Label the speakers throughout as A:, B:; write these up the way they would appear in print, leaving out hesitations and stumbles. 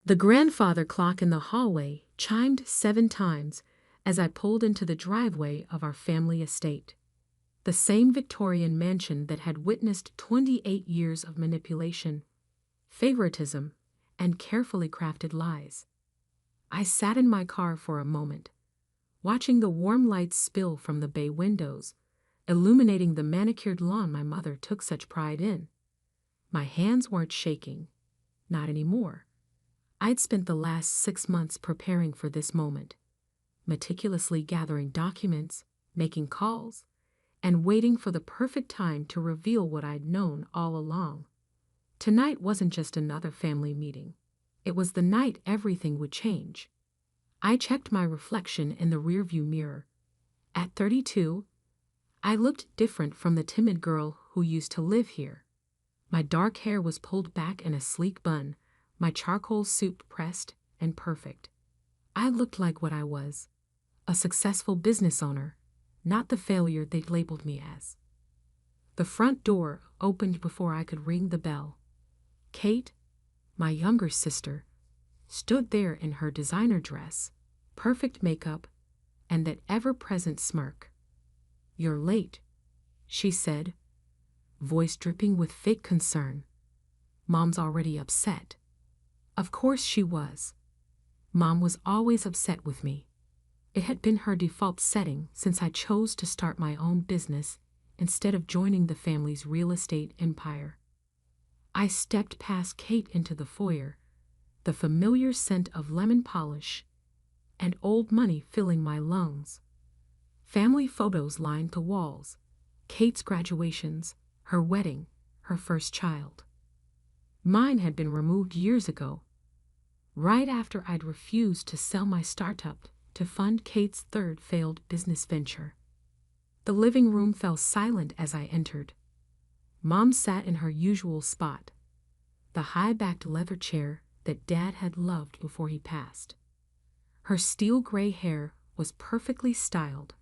A: The grandfather clock in the hallway chimed 7 times as I pulled into the driveway of our family estate. The same Victorian mansion that had witnessed 28 years of manipulation, favoritism, and carefully crafted lies. I sat in my car for a moment, watching the warm lights spill from the bay windows, illuminating the manicured lawn my mother took such pride in. My hands weren't shaking. Not anymore. I'd spent the last 6 months preparing for this moment, meticulously gathering documents, making calls, and waiting for the perfect time to reveal what I'd known all along. Tonight wasn't just another family meeting. It was the night everything would change. I checked my reflection in the rearview mirror. At 32, I looked different from the timid girl who used to live here. My dark hair was pulled back in a sleek bun, my charcoal suit pressed and perfect. I looked like what I was, a successful business owner, not the failure they'd labeled me as. The front door opened before I could ring the bell. Kate, my younger sister, stood there in her designer dress, perfect makeup, and that ever-present smirk. "You're late," she said, voice dripping with fake concern. "Mom's already upset." Of course she was. Mom was always upset with me. It had been her default setting since I chose to start my own business instead of joining the family's real estate empire. I stepped past Kate into the foyer, the familiar scent of lemon polish and old money filling my lungs. Family photos lined the walls, Kate's graduations, her wedding, her first child. Mine had been removed years ago, right after I'd refused to sell my startup to fund Kate's third failed business venture. The living room fell silent as I entered. Mom sat in her usual spot, the high-backed leather chair that Dad had loved before he passed. Her steel gray hair was perfectly styled,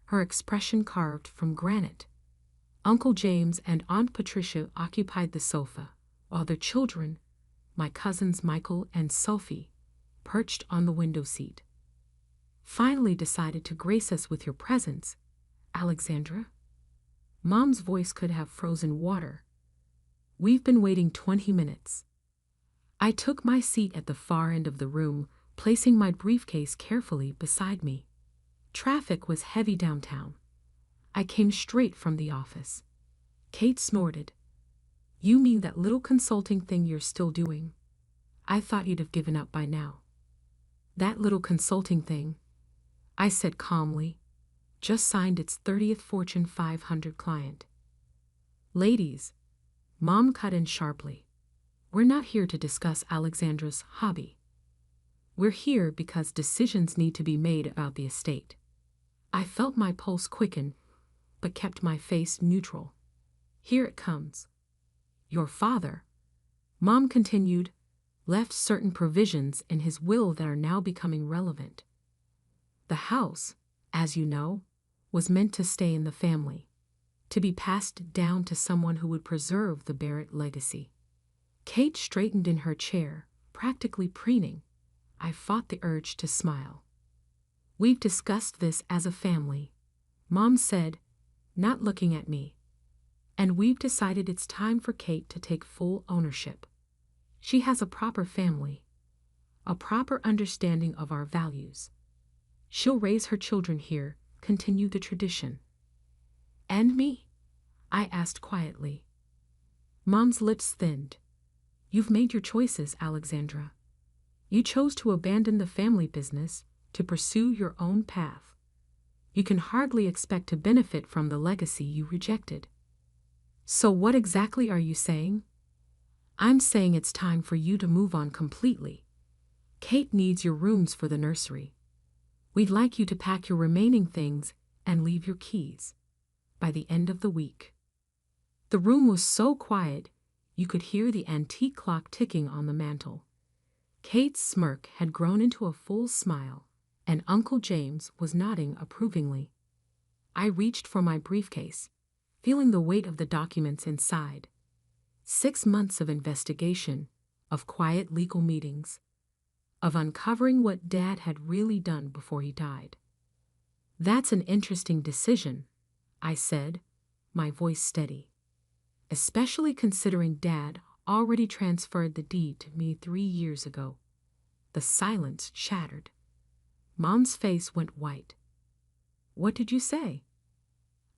A: her expression carved from granite. Uncle James and Aunt Patricia occupied the sofa, while their children, my cousins Michael and Sophie, perched on the window seat. "Finally decided to grace us with your presence, Alexandra?" Mom's voice could have frozen water. "We've been waiting 20 minutes. I took my seat at the far end of the room, placing my briefcase carefully beside me. Traffic was heavy downtown. I came straight from the office. Kate snorted. "You mean that little consulting thing you're still doing? I thought you'd have given up by now." "That little consulting thing," I said calmly, "just signed its 30th Fortune 500 client." "Ladies," Mom cut in sharply, "we're not here to discuss Alexandra's hobby. We're here because decisions need to be made about the estate." I felt my pulse quicken, but kept my face neutral. "Here it comes. Your father," Mom continued, "left certain provisions in his will that are now becoming relevant. The house, as you know, was meant to stay in the family, to be passed down to someone who would preserve the Barrett legacy." Kate straightened in her chair, practically preening. I fought the urge to smile. "We've discussed this as a family," Mom said, not looking at me. "And we've decided it's time for Kate to take full ownership. She has a proper family, a proper understanding of our values. She'll raise her children here, continue the tradition." "And me?" I asked quietly. Mom's lips thinned. "You've made your choices, Alexandra. You chose to abandon the family business to pursue your own path. You can hardly expect to benefit from the legacy you rejected." "So what exactly are you saying?" "I'm saying it's time for you to move on completely. Kate needs your rooms for the nursery. We'd like you to pack your remaining things and leave your keys by the end of the week." The room was so quiet you could hear the antique clock ticking on the mantel. Kate's smirk had grown into a full smile, and Uncle James was nodding approvingly. I reached for my briefcase, feeling the weight of the documents inside. 6 months of investigation, of quiet legal meetings, of uncovering what Dad had really done before he died. "That's an interesting decision," I said, my voice steady. "Especially considering Dad already transferred the deed to me 3 years ago." The silence shattered. Mom's face went white. "What did you say?"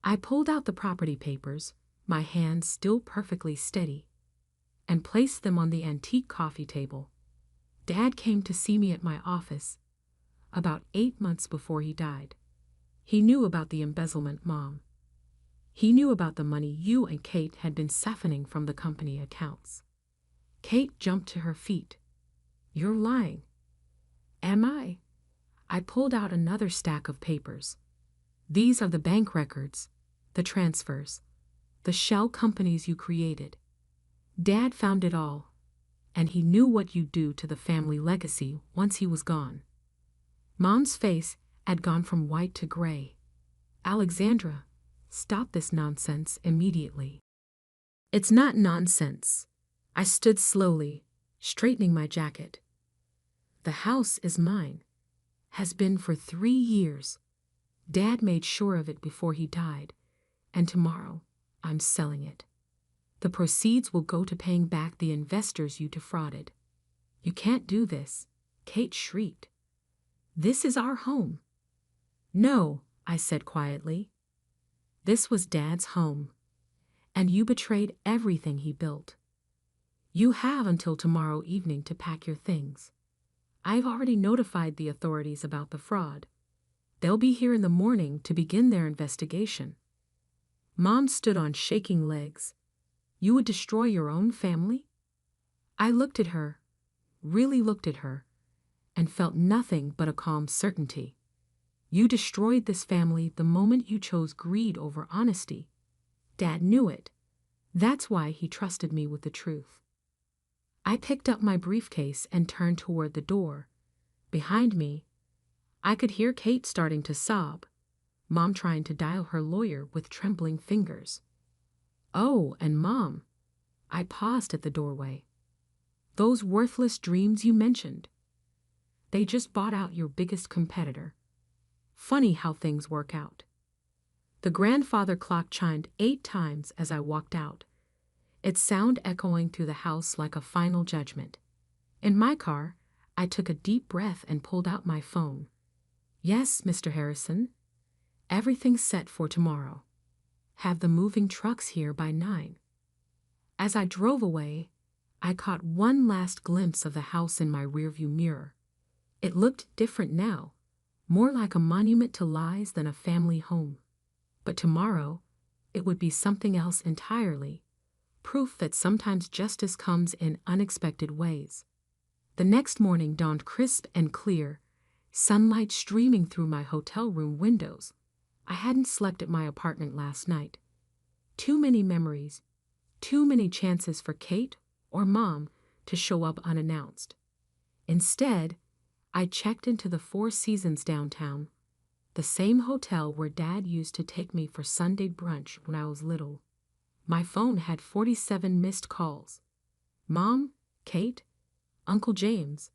A: I pulled out the property papers, my hands still perfectly steady, and placed them on the antique coffee table. "Dad came to see me at my office about 8 months before he died. He knew about the embezzlement, Mom. He knew about the money you and Kate had been siphoning from the company accounts." Kate jumped to her feet. "You're lying." "Am I?" I pulled out another stack of papers. "These are the bank records, the transfers, the shell companies you created. Dad found it all, and he knew what you'd do to the family legacy once he was gone." Mom's face had gone from white to gray. "Alexandra, stop this nonsense immediately." "It's not nonsense." I stood slowly, straightening my jacket. "The house is mine. Has been for 3 years. Dad made sure of it before he died, and tomorrow I'm selling it. The proceeds will go to paying back the investors you defrauded." "You can't do this," Kate shrieked. "This is our home." "No," I said quietly. "This was Dad's home, and you betrayed everything he built. You have until tomorrow evening to pack your things. I've already notified the authorities about the fraud. They'll be here in the morning to begin their investigation." Mom stood on shaking legs. "You would destroy your own family?" I looked at her, really looked at her, and felt nothing but a calm certainty. "You destroyed this family the moment you chose greed over honesty. Dad knew it. That's why he trusted me with the truth." I picked up my briefcase and turned toward the door. Behind me, I could hear Kate starting to sob, Mom trying to dial her lawyer with trembling fingers. "Oh, and Mom," I paused at the doorway. "Those worthless dreams you mentioned. They just bought out your biggest competitor. Funny how things work out." The grandfather clock chimed 8 times as I walked out, its sound echoing through the house like a final judgment. In my car, I took a deep breath and pulled out my phone. "Yes, Mr. Harrison. Everything's set for tomorrow. Have the moving trucks here by 9. As I drove away, I caught one last glimpse of the house in my rearview mirror. It looked different now, more like a monument to lies than a family home. But tomorrow, it would be something else entirely. Proof that sometimes justice comes in unexpected ways. The next morning dawned crisp and clear, sunlight streaming through my hotel room windows. I hadn't slept at my apartment last night. Too many memories, too many chances for Kate or Mom to show up unannounced. Instead, I checked into the Four Seasons downtown, the same hotel where Dad used to take me for Sunday brunch when I was little. My phone had 47 missed calls. Mom, Kate, Uncle James,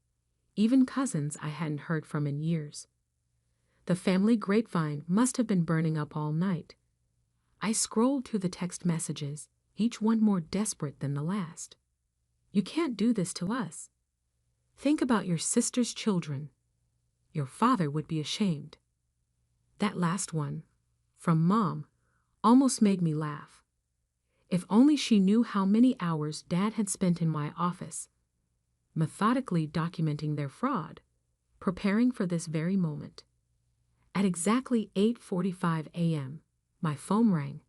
A: even cousins I hadn't heard from in years. The family grapevine must have been burning up all night. I scrolled through the text messages, each one more desperate than the last. "You can't do this to us. Think about your sister's children. Your father would be ashamed." That last one, from Mom, almost made me laugh. If only she knew how many hours Dad had spent in my office, methodically documenting their fraud, preparing for this very moment. At exactly 8:45 a.m., my phone rang.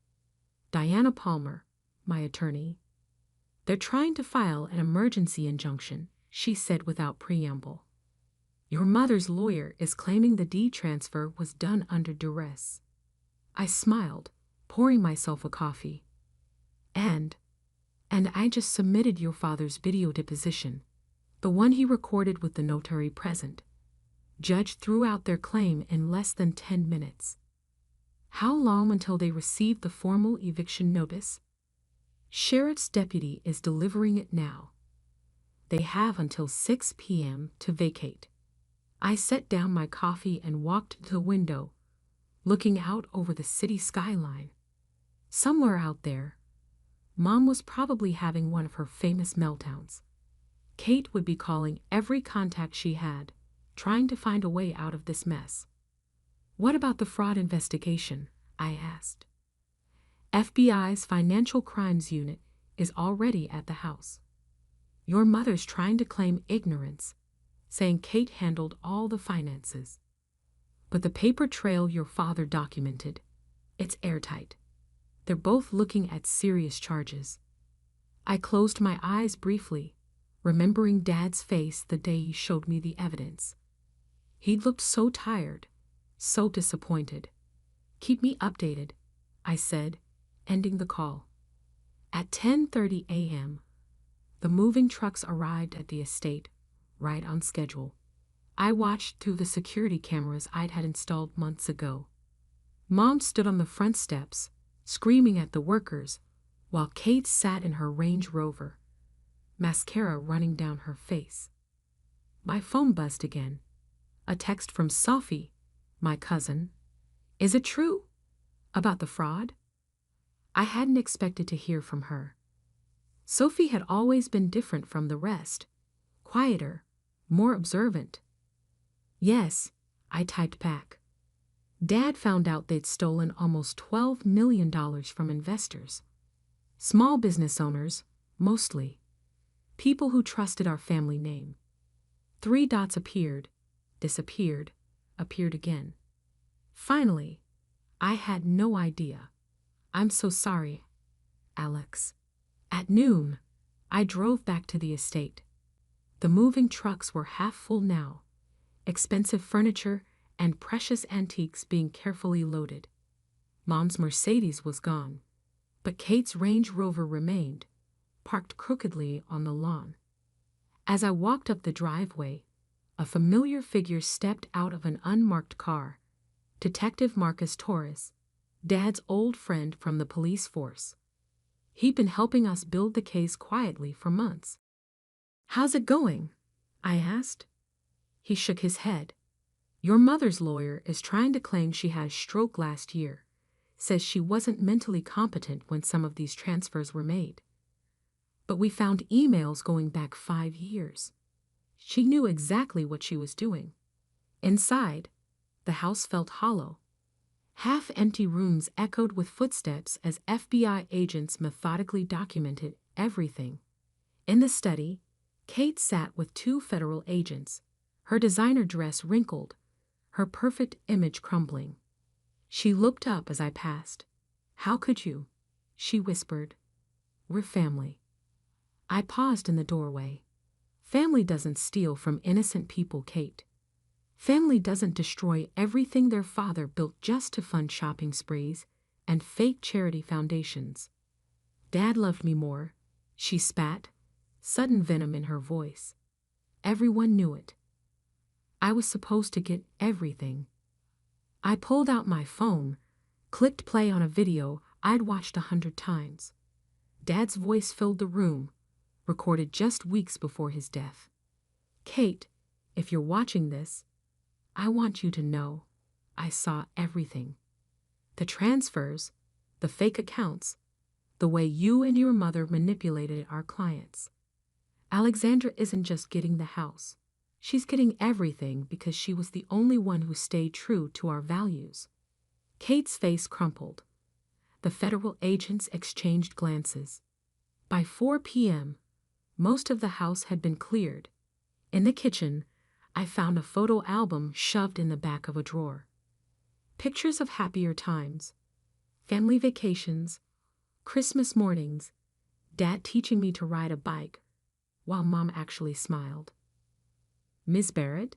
A: Diana Palmer, my attorney. "They're trying to file an emergency injunction," she said without preamble. "Your mother's lawyer is claiming the deed transfer was done under duress." I smiled, pouring myself a coffee. And I just submitted your father's video deposition, the one he recorded with the notary present. Judge threw out their claim in less than 10 minutes. How long until they receive the formal eviction notice? Sheriff's deputy is delivering it now. They have until 6 p.m. to vacate. I set down my coffee and walked to the window, looking out over the city skyline. Somewhere out there, Mom was probably having one of her famous meltdowns. Kate would be calling every contact she had, trying to find a way out of this mess. "What about the fraud investigation?" I asked. "FBI's Financial Crimes Unit is already at the house. Your mother's trying to claim ignorance, saying Kate handled all the finances. But the paper trail your father documented, it's airtight. They're both looking at serious charges." I closed my eyes briefly, remembering Dad's face the day he showed me the evidence. He looked so tired, so disappointed. "Keep me updated," I said, ending the call. At 10:30 a.m., the moving trucks arrived at the estate, right on schedule. I watched through the security cameras I'd had installed months ago. Mom stood on the front steps, screaming at the workers, while Kate sat in her Range Rover, mascara running down her face. My phone buzzed again. A text from Sophie, my cousin. "Is it true? About the fraud?" I hadn't expected to hear from her. Sophie had always been different from the rest, quieter, more observant. "Yes," I typed back. "Dad found out they'd stolen almost $12 million from investors. Small business owners, mostly. People who trusted our family name." 3 dots appeared, disappeared, appeared again. Finally, I had no idea. "I'm so sorry, Alex." At noon, I drove back to the estate. The moving trucks were half full now, expensive furniture and precious antiques being carefully loaded. Mom's Mercedes was gone, but Kate's Range Rover remained, parked crookedly on the lawn. As I walked up the driveway, a familiar figure stepped out of an unmarked car. Detective Marcus Torres, Dad's old friend from the police force. He'd been helping us build the case quietly for months. "How's it going?" I asked. He shook his head. "Your mother's lawyer is trying to claim she had a stroke last year, says she wasn't mentally competent when some of these transfers were made. But we found emails going back 5 years. She knew exactly what she was doing." Inside, the house felt hollow. Half-empty rooms echoed with footsteps as FBI agents methodically documented everything. In the study, Kate sat with 2 federal agents, her designer dress wrinkled, her perfect image crumbling. She looked up as I passed. "How could you?" she whispered. "We're family." I paused in the doorway. Family doesn't steal from innocent people, Kate. Family doesn't destroy everything their father built just to fund shopping sprees and fake charity foundations. "Dad loved me more," she spat, sudden venom in her voice. Everyone knew it. I was supposed to get everything. I pulled out my phone, clicked play on a video I'd watched 100 times. Dad's voice filled the room, recorded just weeks before his death. "Kate, if you're watching this, I want you to know I saw everything. The transfers, the fake accounts, the way you and your mother manipulated our clients. Alexandra isn't just getting the house. She's getting everything because she was the only one who stayed true to our values." Kate's face crumpled. The federal agents exchanged glances. By 4 p.m., most of the house had been cleared. In the kitchen, I found a photo album shoved in the back of a drawer. Pictures of happier times, family vacations, Christmas mornings, Dad teaching me to ride a bike, while Mom actually smiled. "Miss Barrett?"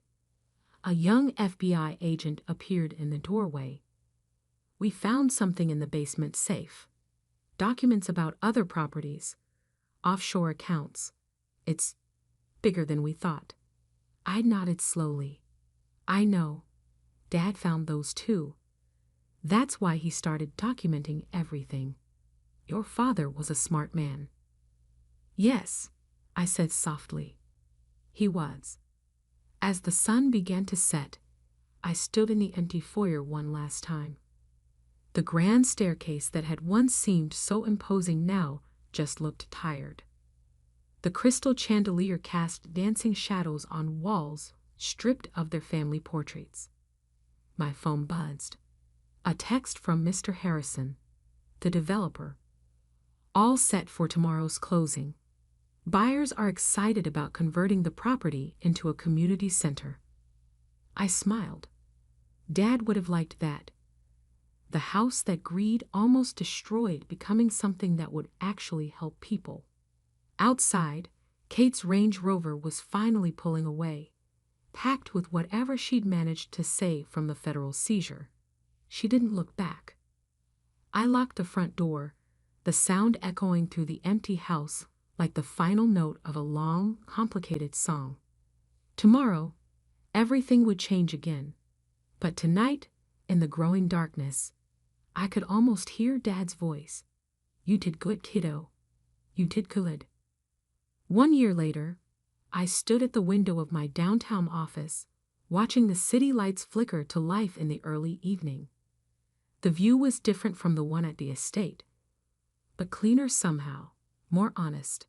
A: A young FBI agent appeared in the doorway. "We found something in the basement safe. Documents about other properties, offshore accounts. It's bigger than we thought." I nodded slowly. "I know. Dad found those too. That's why he started documenting everything. Your father was a smart man." "Yes," I said softly. He was. As the sun began to set, I stood in the empty foyer one last time. The grand staircase that had once seemed so imposing now just looked tired. The crystal chandelier cast dancing shadows on walls stripped of their family portraits. My phone buzzed. A text from Mr. Harrison, the developer. All set for tomorrow's closing. Buyers are excited about converting the property into a community center. I smiled. Dad would have liked that. The house that greed almost destroyed becoming something that would actually help people. Outside, Kate's Range Rover was finally pulling away, packed with whatever she'd managed to save from the federal seizure. She didn't look back. I locked the front door, the sound echoing through the empty house like the final note of a long, complicated song. Tomorrow, everything would change again. But tonight, in the growing darkness, I could almost hear Dad's voice. You did good, kiddo. You did good. 1 year later, I stood at the window of my downtown office, watching the city lights flicker to life in the early evening. The view was different from the one at the estate, but cleaner somehow, more honest.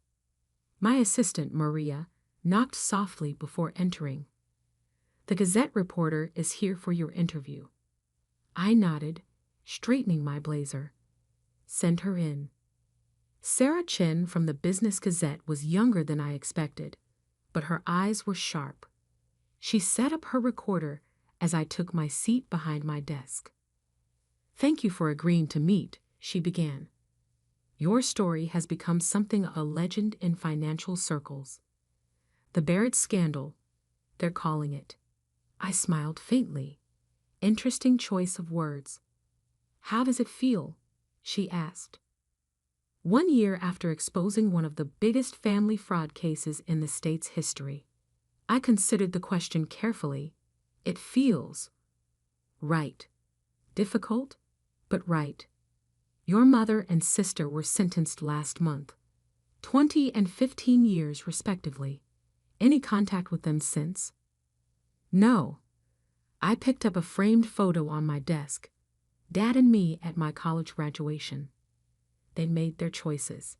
A: My assistant, Maria, knocked softly before entering. The Gazette reporter is here for your interview. I nodded, straightening my blazer. Send her in. Sarah Chin from the Business Gazette was younger than I expected, but her eyes were sharp. She set up her recorder as I took my seat behind my desk. Thank you for agreeing to meet, she began. Your story has become something of a legend in financial circles. The Barrett scandal, they're calling it. I smiled faintly. Interesting choice of words. How does it feel? She asked. 1 year after exposing one of the biggest family fraud cases in the state's history, I considered the question carefully. It feels right. Difficult, but right. Your mother and sister were sentenced last month, 20 and 15 years respectively. Any contact with them since? No. I picked up a framed photo on my desk. Dad and me at my college graduation. They made their choices.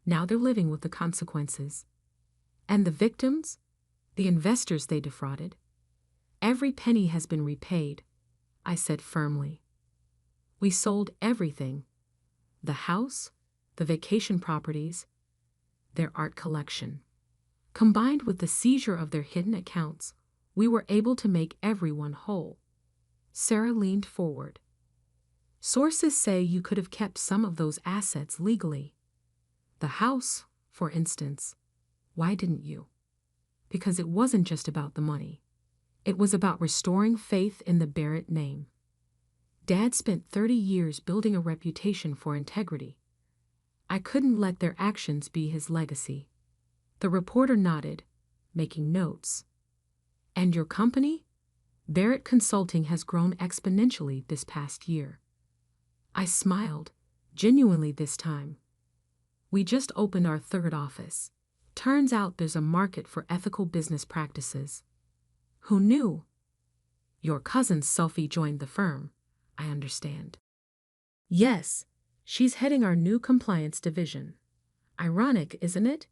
A: Now they're living with the consequences. And the victims? The investors they defrauded? Every penny has been repaid, I said firmly. We sold everything. The house, the vacation properties, their art collection. Combined with the seizure of their hidden accounts, we were able to make everyone whole. Sarah leaned forward. Sources say you could have kept some of those assets legally. The house, for instance. Why didn't you? Because it wasn't just about the money. It was about restoring faith in the Barrett name. Dad spent 30 years building a reputation for integrity. I couldn't let their actions be his legacy. The reporter nodded, making notes. And your company? Barrett Consulting has grown exponentially this past year. I smiled, genuinely this time. We just opened our 3rd office. Turns out there's a market for ethical business practices. Who knew? Your cousin Sophie joined the firm, I understand. Yes, she's heading our new compliance division. Ironic, isn't it?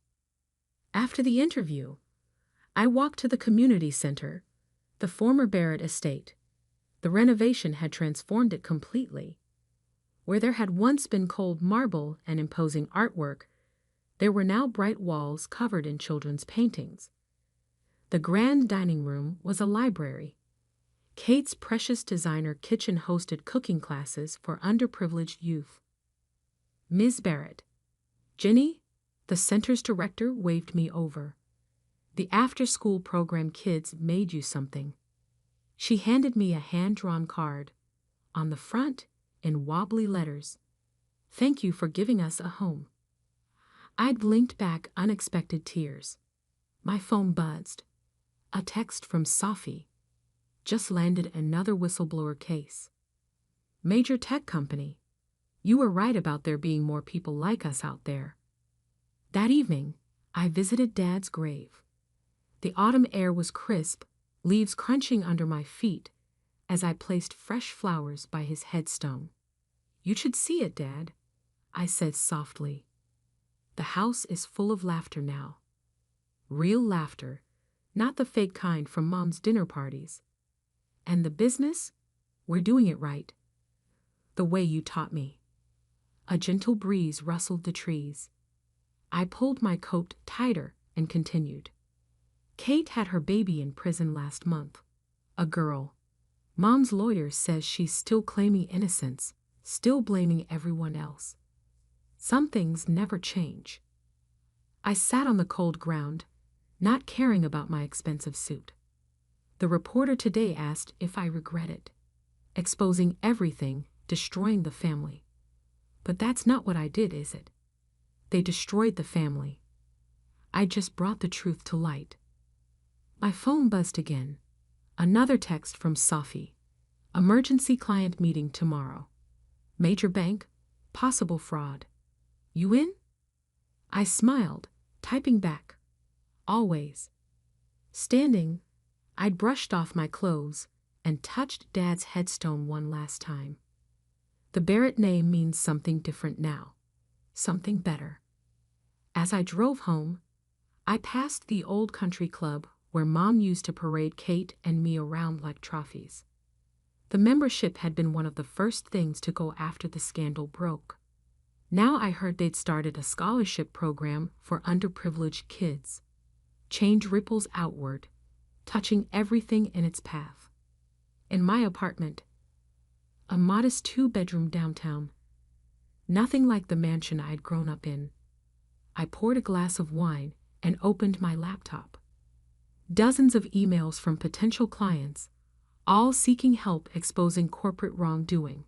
A: After the interview, I walked to the community center, the former Barrett estate. The renovation had transformed it completely. Where there had once been cold marble and imposing artwork, there were now bright walls covered in children's paintings. The grand dining room was a library. Kate's precious designer kitchen hosted cooking classes for underprivileged youth. Ms. Barrett. Jenny, the center's director, waved me over. The after-school program kids made you something. She handed me a hand-drawn card. On the front, in wobbly letters, thank you for giving us a home. I'd blinked back unexpected tears. My phone buzzed. A text from Sophie. Just landed another whistleblower case. Major tech company. You were right about there being more people like us out there. That evening, I visited Dad's grave. The autumn air was crisp, leaves crunching under my feet as I placed fresh flowers by his headstone. "You should see it, Dad," I said softly. "The house is full of laughter now. Real laughter, not the fake kind from Mom's dinner parties. And the business? We're doing it right. The way you taught me." A gentle breeze rustled the trees. I pulled my coat tighter and continued. "Kate had her baby in prison last month. A girl. Mom's lawyer says she's still claiming innocence, still blaming everyone else. Some things never change." I sat on the cold ground, not caring about my expensive suit. The reporter today asked if I regret it. Exposing everything, destroying the family. But that's not what I did, is it? They destroyed the family. I just brought the truth to light. My phone buzzed again. Another text from Safi. "Emergency client meeting tomorrow. Major bank, possible fraud. You in?" I smiled, typing back. "Always." Standing, I'd brushed off my clothes and touched Dad's headstone one last time. The Barrett name means something different now. Something better. As I drove home, I passed the old country club where Mom used to parade Kate and me around like trophies. The membership had been one of the first things to go after the scandal broke. Now I heard they'd started a scholarship program for underprivileged kids. Change ripples outward, touching everything in its path. In my apartment, a modest 2-bedroom downtown, nothing like the mansion I'd grown up in, I poured a glass of wine and opened my laptop. Dozens of emails from potential clients, all seeking help exposing corporate wrongdoing.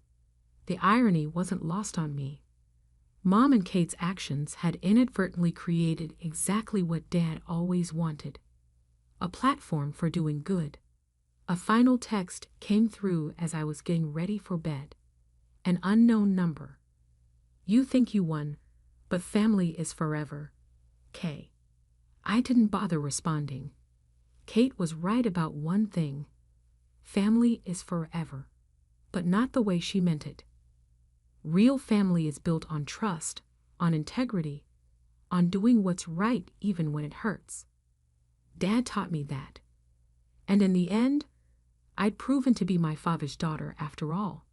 A: The irony wasn't lost on me. Mom and Kate's actions had inadvertently created exactly what Dad always wanted. A platform for doing good. A final text came through as I was getting ready for bed. An unknown number. "You think you won, but family is forever. K." I didn't bother responding. Kate was right about one thing. Family is forever, but not the way she meant it. Real family is built on trust, on integrity, on doing what's right even when it hurts. Dad taught me that. And in the end, I'd proven to be my father's daughter after all.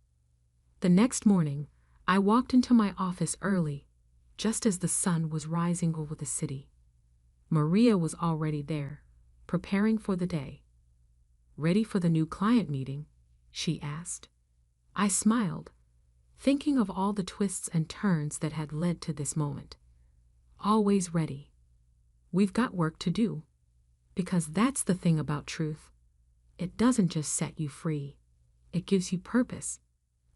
A: The next morning, I walked into my office early, just as the sun was rising over the city. Maria was already there, preparing for the day. "Ready for the new client meeting?" she asked. I smiled, thinking of all the twists and turns that had led to this moment. Always ready. We've got work to do. Because that's the thing about truth. It doesn't just set you free. It gives you purpose.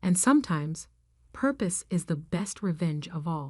A: And sometimes, purpose is the best revenge of all.